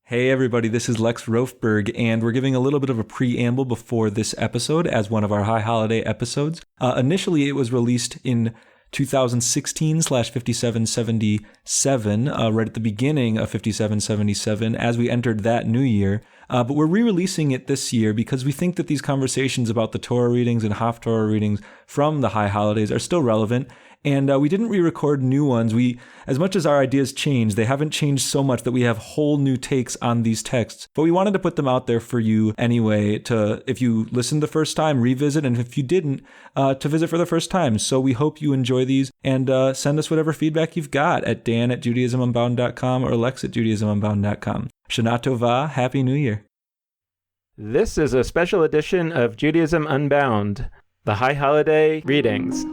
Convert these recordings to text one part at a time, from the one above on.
Hey everybody, this is Lex Rofberg, and we're giving a little bit of a preamble before this episode as one of our High Holiday episodes. Initially, it was released in 2016/5777, right at the beginning of 5777 as we entered that new year. But we're re-releasing it this year because we think that these conversations about the Torah readings and Haftorah readings from the High Holidays are still relevant. And we didn't re-record new ones. As much as our ideas changed, they haven't changed so much that we have whole new takes on these texts. But we wanted to put them out there for you anyway, to, if you listened the first time, revisit, and if you didn't, to visit for the first time. So we hope you enjoy these, and send us whatever feedback you've got at dan@judaismunbound.com or lex@judaismunbound.com. Shana Tova, Happy New Year. This is a special edition of Judaism Unbound, the High Holiday Readings.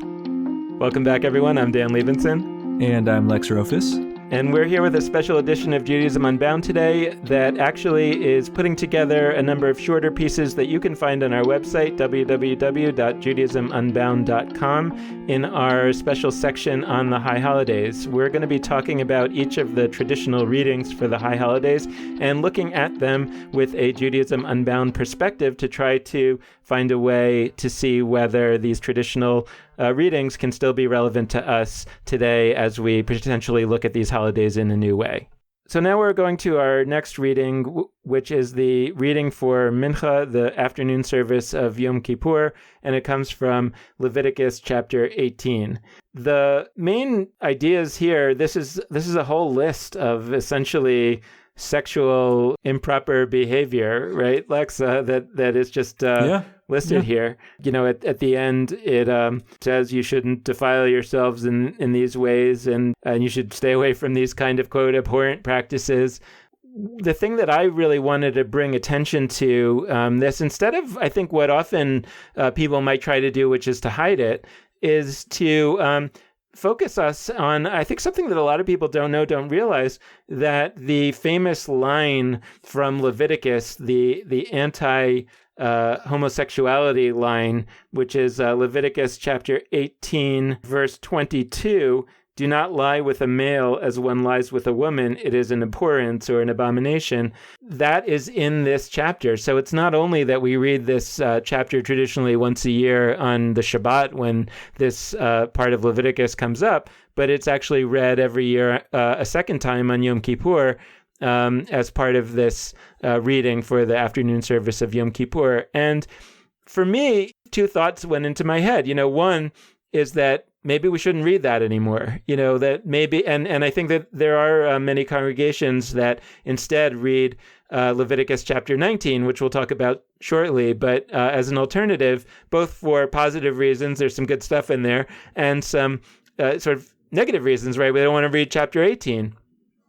Welcome back, everyone. I'm Dan Levinson. And I'm Lex Rofus. And we're here with a special edition of Judaism Unbound today that actually is putting together a number of shorter pieces that you can find on our website, www.judaismunbound.com, in our special section on the High Holidays. We're going to be talking about each of the traditional readings for the High Holidays and looking at them with a Judaism Unbound perspective to try to find a way to see whether these traditional readings can still be relevant to us today as we potentially look at these holidays in a new way. So now we're going to our next reading, which is the reading for Mincha, the afternoon service of Yom Kippur, and it comes from Leviticus chapter 18. The main ideas here, this is a whole list of essentially sexual improper behavior, right, Lex? That is just listed here. You know, at the end, it says you shouldn't defile yourselves in these ways, and you should stay away from these kind of, quote, abhorrent practices. The thing that I really wanted to bring attention to, this, instead of, I think, what often people might try to do, which is to hide it, is to focus us on, I think, something that a lot of people don't realize, that the famous line from Leviticus, the homosexuality line, which is Leviticus chapter 18, verse 22, "Do not lie with a male as one lies with a woman. It is an abhorrence or an abomination." That is in this chapter. So it's not only that we read this chapter traditionally once a year on the Shabbat when this part of Leviticus comes up, but it's actually read every year a second time on Yom Kippur as part of this reading for the afternoon service of Yom Kippur. And for me, two thoughts went into my head. You know, one is that maybe we shouldn't read that anymore. You know, that maybe, and I think that there are many congregations that instead read Leviticus chapter 19, which we'll talk about shortly, but as an alternative, both for positive reasons, there's some good stuff in there, and some sort of negative reasons, right? We don't want to read chapter 18.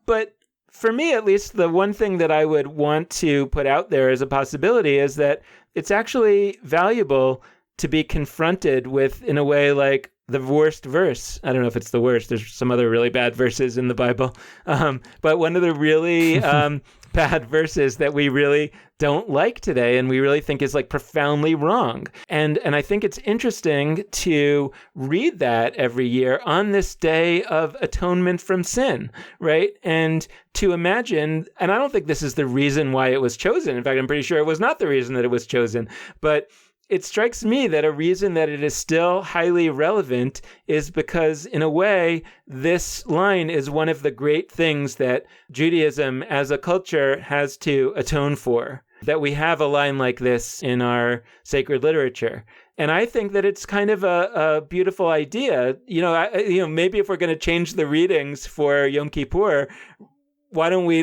But for me, at least, the one thing that I would want to put out there as a possibility is that it's actually valuable to be confronted with, in a way, like the worst verse. I don't know if it's the worst. There's some other really bad verses in the Bible. But one of the really bad verses that we really don't like today and we really think is like profoundly wrong. And I think it's interesting to read that every year on this day of atonement from sin, right? And to imagine, and I don't think this is the reason why it was chosen. In fact, I'm pretty sure it was not the reason that it was chosen. But it strikes me that a reason that it is still highly relevant is because, in a way, this line is one of the great things that Judaism as a culture has to atone for, that we have a line like this in our sacred literature. And I think that it's kind of a beautiful idea. Maybe if we're going to change the readings for Yom Kippur, why don't we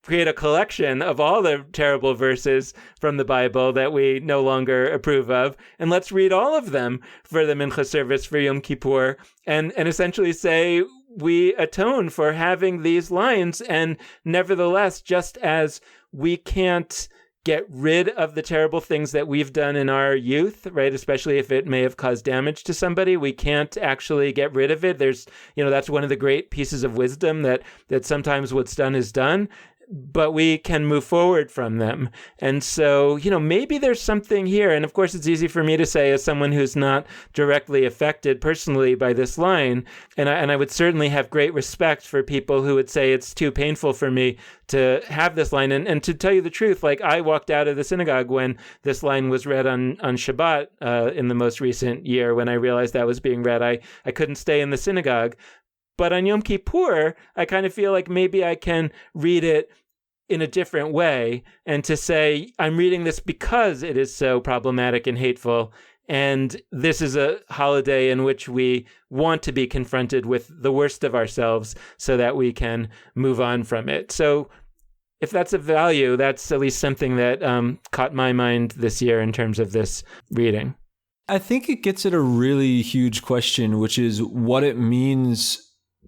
create a collection of all the terrible verses from the Bible that we no longer approve of, and let's read all of them for the Mincha service for Yom Kippur, and essentially say we atone for having these lines, and nevertheless, just as we can't get rid of the terrible things that we've done in our youth, right? Especially if it may have caused damage to somebody, we can't actually get rid of it. There's, that's one of the great pieces of wisdom that sometimes what's done is done. but we can move forward from them. And so, maybe there's something here. And of course, it's easy for me to say as someone who's not directly affected personally by this line. And I would certainly have great respect for people who would say it's too painful for me to have this line. And to tell you the truth, like I walked out of the synagogue when this line was read on Shabbat in the most recent year. When I realized that was being read, I couldn't stay in the synagogue. But on Yom Kippur, I kind of feel like maybe I can read it in a different way and to say, I'm reading this because it is so problematic and hateful. And this is a holiday in which we want to be confronted with the worst of ourselves so that we can move on from it. So if that's a value, that's at least something that caught my mind this year in terms of this reading. I think it gets at a really huge question, which is what it means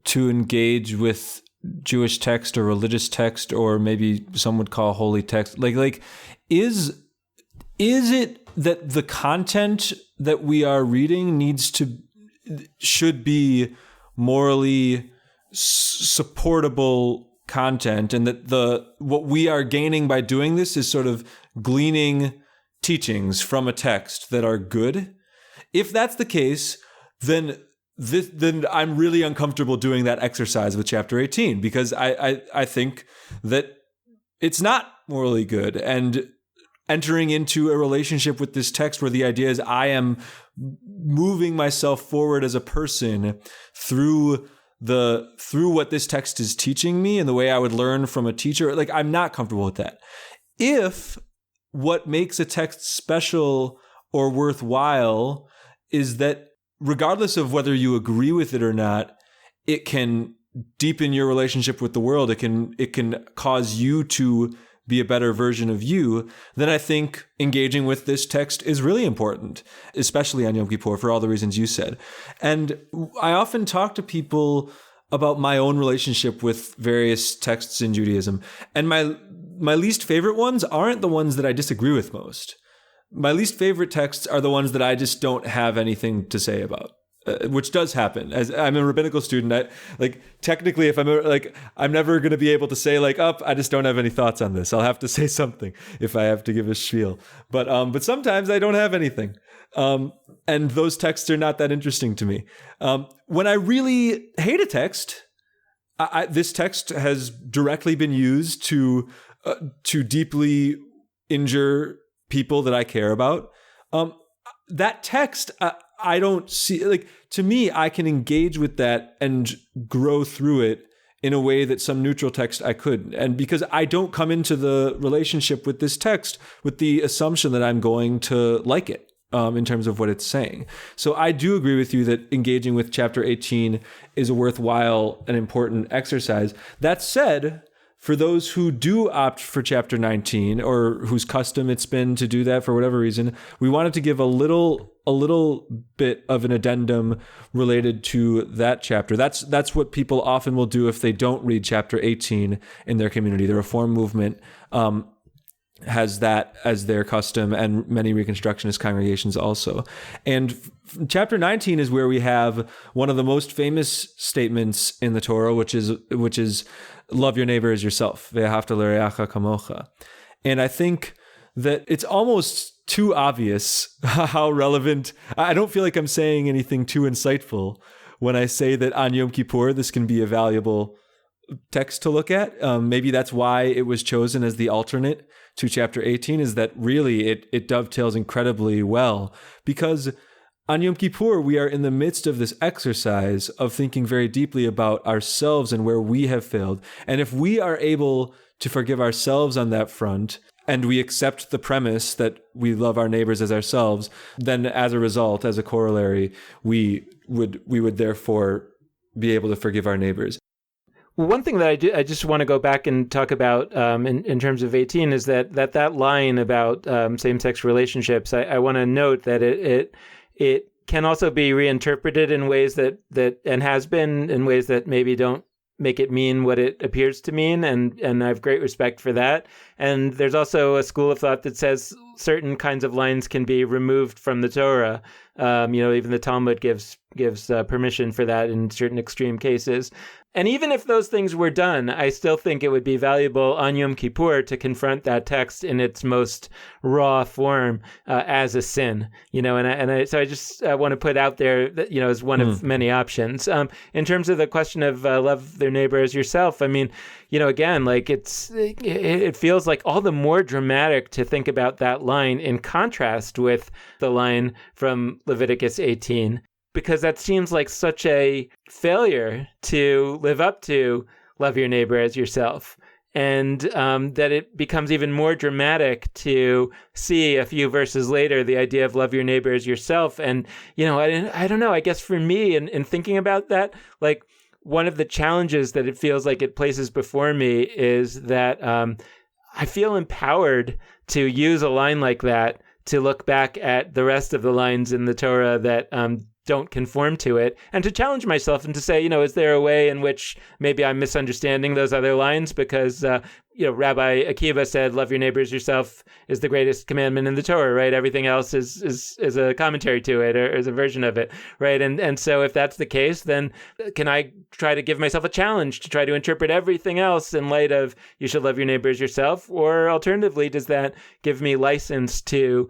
to engage with Jewish text or religious text, or maybe some would call holy text. Like, is it that the content that we are reading should be morally supportable content, and that what we are gaining by doing this is sort of gleaning teachings from a text that are good? If that's the case, then I'm really uncomfortable doing that exercise with chapter 18, because I think that it's not morally good. And entering into a relationship with this text where the idea is I am moving myself forward as a person through what this text is teaching me and the way I would learn from a teacher, like I'm not comfortable with that. If what makes a text special or worthwhile is that regardless of whether you agree with it or not, it can deepen your relationship with the world. It can cause you to be a better version of you. Then I think engaging with this text is really important, especially on Yom Kippur, for all the reasons you said. And I often talk to people about my own relationship with various texts in Judaism. And my least favorite ones aren't the ones that I disagree with most. My least favorite texts are the ones that I just don't have anything to say about, which does happen. As I'm a rabbinical student, technically, if I'm never going to be able to say I just don't have any thoughts on this. I'll have to say something if I have to give a spiel. But sometimes I don't have anything, and those texts are not that interesting to me. When I really hate a text, this text has directly been used to deeply injure people that I care about. That text, I don't see, to me, I can engage with that and grow through it in a way that some neutral text I couldn't. And because I don't come into the relationship with this text with the assumption that I'm going to like it in terms of what it's saying. So I do agree with you that engaging with chapter 18 is a worthwhile and important exercise. That said, for those who do opt for chapter 19, or whose custom it's been to do that for whatever reason, we wanted to give a little bit of an addendum related to that chapter. That's what people often will do if they don't read chapter 18 in their community. The Reform movement has that as their custom, and many Reconstructionist congregations also. And chapter 19 is where we have one of the most famous statements in the Torah, which is love your neighbor as yourself. Ve'ahavta l'reacha kamocha. And I think that it's almost too obvious how relevant. I don't feel like I'm saying anything too insightful when I say that on Yom Kippur, this can be a valuable text to look at. Maybe that's why it was chosen as the alternate to chapter 18, is that really it dovetails incredibly well, because on Yom Kippur, we are in the midst of this exercise of thinking very deeply about ourselves and where we have failed. And if we are able to forgive ourselves on that front, and we accept the premise that we love our neighbors as ourselves, then as a result, as a corollary, we would therefore be able to forgive our neighbors. One thing that I just want to go back and talk about in terms of 18 is that line about same-sex relationships. I want to note that it can also be reinterpreted in ways that and has been in ways that maybe don't make it mean what it appears to mean, and I have great respect for that. And there's also a school of thought that says certain kinds of lines can be removed from the Torah. Even the Talmud gives permission for that in certain extreme cases. And even if those things were done, I still think it would be valuable on Yom Kippur to confront that text in its most raw form as a sin. So I just want to put out there that, as one of many options. In terms of the question of love their neighbor as yourself, I mean, again, like it feels like all the more dramatic to think about that line in contrast with the line from Leviticus 18. Because that seems like such a failure to live up to love your neighbor as yourself. And that it becomes even more dramatic to see a few verses later the idea of love your neighbor as yourself. And, I don't know, I guess for me in thinking about that, like one of the challenges that it feels like it places before me is that I feel empowered to use a line like that to look back at the rest of the lines in the Torah that don't conform to it, and to challenge myself and to say, is there a way in which maybe I'm misunderstanding those other lines? Because, Rabbi Akiva said, love your neighbor as yourself is the greatest commandment in the Torah, right? Everything else is a commentary to it or is a version of it, right? And so if that's the case, then can I try to give myself a challenge to try to interpret everything else in light of you should love your neighbor as yourself? Or alternatively, does that give me license to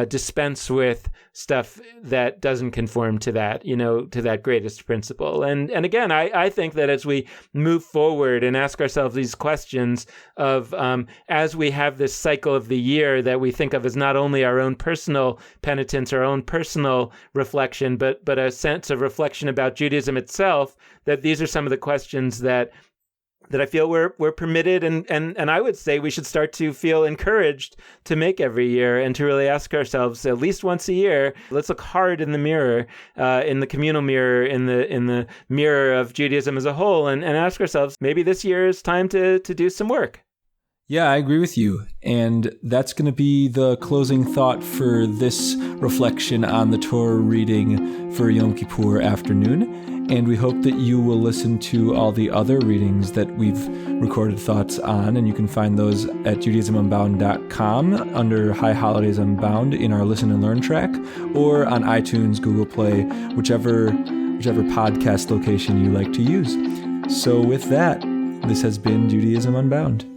dispense with stuff that doesn't conform to that, to that greatest principle? And again, I think that as we move forward and ask ourselves these questions of as we have this cycle of the year that we think of as not only our own personal penitence, our own personal reflection, but a sense of reflection about Judaism itself, that these are some of the questions that I feel we're permitted and I would say we should start to feel encouraged to make every year, and to really ask ourselves at least once a year, let's look hard in the mirror, in the communal mirror, in the mirror of Judaism as a whole, and ask ourselves, maybe this year is time to do some work. Yeah, I agree with you. And that's going to be the closing thought for this reflection on the Torah reading for Yom Kippur afternoon. And we hope that you will listen to all the other readings that we've recorded thoughts on. And you can find those at judaismunbound.com under High Holidays Unbound in our Listen and Learn track, or on iTunes, Google Play, whichever podcast location you like to use. So with that, this has been Judaism Unbound.